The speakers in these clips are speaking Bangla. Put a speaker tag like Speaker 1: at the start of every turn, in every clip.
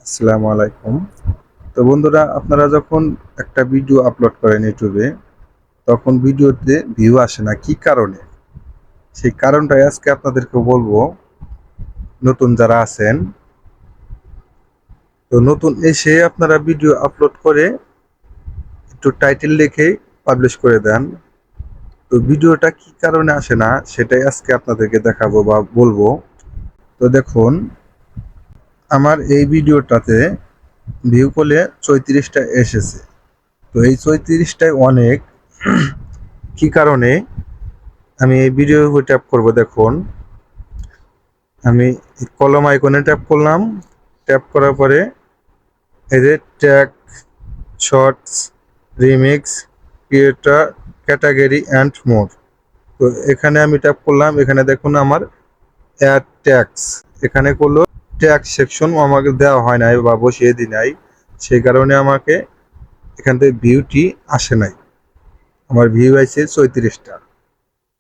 Speaker 1: আসসালামু আলাইকুম। তো বন্ধুরা, আপনারা যখন একটা ভিডিও আপলোড করেন ইউটিউবে, তখন ভিডিওতে ভিউ আসে না কি কারণে? সেই কারণটাই আজকে আপনাদেরকে বলবো। নতুন যারা আছেন, তো নতুন এসে আপনারা ভিডিও আপলোড করে একটু টাইটেল লিখে পাবলিশ করে দেন। তো ভিডিওটা কি কারণে আসে না সেটাই আজকে আপনাদেরকে দেখাবো বা বলবো। তো দেখুন, আমার এই ভিডিওটাতে ভিউ করলে 34টা এসেছে। তো এই 34টাই অনেক। কি কারণে আমি এই ভিডিও ট্যাপ করব? দেখুন, আমি কলম আইকনে ট্যাপ করলাম। ট্যাপ করার পরে এই যে tag, shorts, remix, creator, category and more. তো এখানে আমি ট্যাপ করলাম। এখানে দেখুন আমার অ্যাড ট্যাগস, এখানে করলো ট্যাগ সেকশন আমাকে দেওয়া হয় নাই বা বসিয়ে দিই নাই। সেই কারণে আমাকে এখান থেকে ভিউটি আসে নাই। আমার ভিউ আছে 34টা।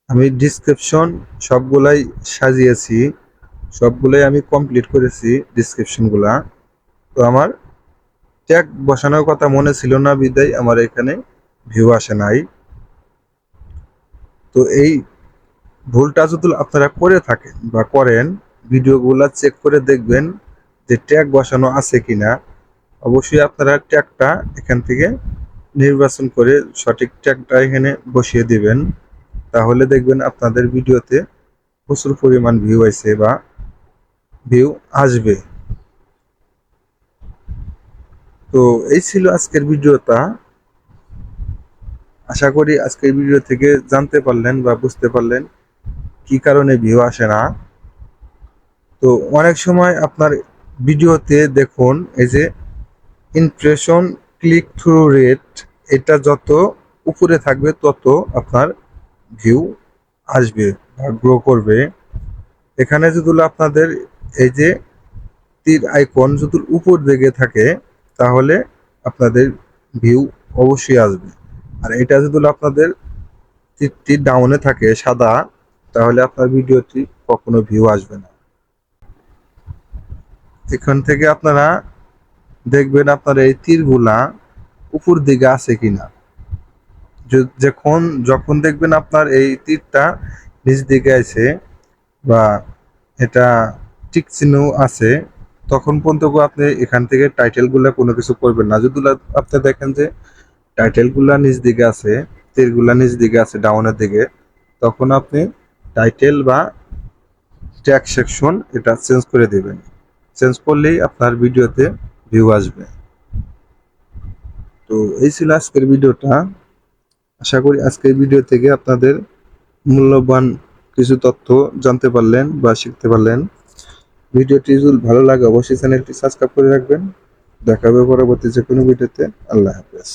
Speaker 1: আমি ডিসক্রিপশন সবগুলাই সাজিয়েছি, সবগুলোই আমি কমপ্লিট করেছি ডিসক্রিপশনগুলা। তো আমার ট্যাগ বসানোর কথা মনে ছিল না, বিদায় আমার এখানে ভিউ আসে নাই। তো এই ভুলটা যদি আপনারা করে থাকেন বা করেন, ভিডিওগুলা চেক করে দেখবেন যে ট্যাগ বসানো আছে কিনা। অবশ্যই আপনারা ট্যাগটা এখান থেকে নির্বাচন করে সঠিক ট্যাগটা এখানে বসিয়ে দিবেন। তাহলে দেখবেন আপনাদের ভিডিওতে প্রচুর পরিমাণ ভিউ আছে বা ভিউ আসবে। তো এই ছিল আজকের ভিডিওটা। আশা করি আজকের ভিডিও থেকে জানতে পারলেন বা বুঝতে পারলেন কি কারণে ভিউ আসে না। তো অনেক সময় আপনার ভিডিওতে দেখুন এই যে ইমপ্রেশন, ক্লিক থ্রু রেট, এটা যত উপরে থাকবে তত আপনার ভিউ আসবে বা গ্রো করবে। এখানে যদি আপনাদের এই যে তীর আইকন যদি উপর দিকে থাকে, তাহলে আপনাদের ভিউ অবশ্যই আসবে। আর এটা যদি আপনাদের তীরটি ডাউনে থাকে সাদা, তাহলে আপনার ভিডিওটি কখনো ভিউ আসবে না। এখান থেকে আপনারা দেখবেন আপনার এই তীরগুলা উপর দিকে আছে কিনা। যখন যখন দেখবেন আপনার এই তীরটা নিচ দিকে আছে বা এটা টিক চিহ্ন আছে, তখন পর্যন্ত আপনি এখান থেকে টাইটেলগুলা কোনো কিছু করবেন না। যদি আপনি দেখেন যে টাইটেলগুলা নিচ দিকে আছে, তীরগুলা নিচ দিকে আছে ডাউনের দিকে, তখন আপনি টাইটেল বা ট্যাগ সেকশন এটা চেঞ্জ করে দিবেন। চেঞ্জ করলেই আপনার ভিডিওতে ভিউ আসবে। তো এই ছিল আজকের ভিডিওটা। আশা করি আজকের ভিডিও থেকে আপনাদের মূল্যবান কিছু তথ্য জানতে পারলেন বা শিখতে পারলেন। ভিডিওটি যদি ভালো লাগে অবশ্যই চ্যানেলটি সাবস্ক্রাইব করে রাখবেন। দেখা হবে পরবর্তী যে কোনো ভিডিওতে। আল্লাহ হাফেজ।